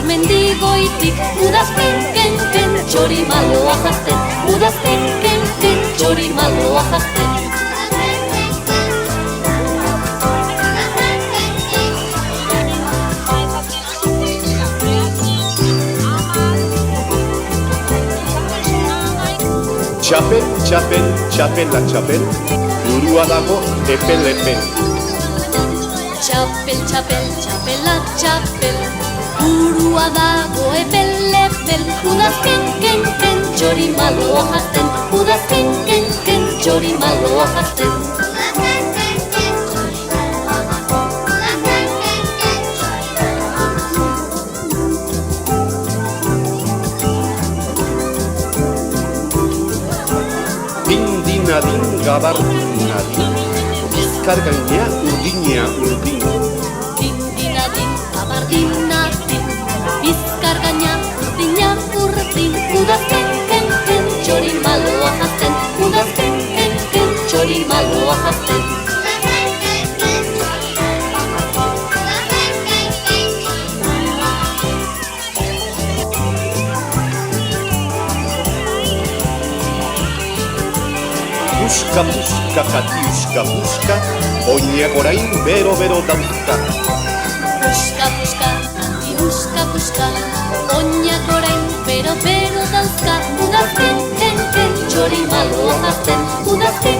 mendigoitik udazken ken txori maloa jazten, udazken ken txori maloa jazten. Txapel, txapel, txapela, txapel, burua dago epel-epel. Txapel, txapel, txapela, txapel, burua dago epel-epel. Udazken ken txori maloa jazten, udazken ken txori maloa jazten. Nadin, gabardinadin, bizkar gainea urdina urdin. Dindinadin, gabardinadin, bizkar gainea urdina urdin. Udazken ken txori maloa jazten, udazken ken txori maloa jazten. Puska, puska, katiuska, puska, oinak orain bero-bero dauzka. Puska, puska, katiuska, puska, oinak orain bero-bero dauzka. Udazken ken txori maloa jazten, udazken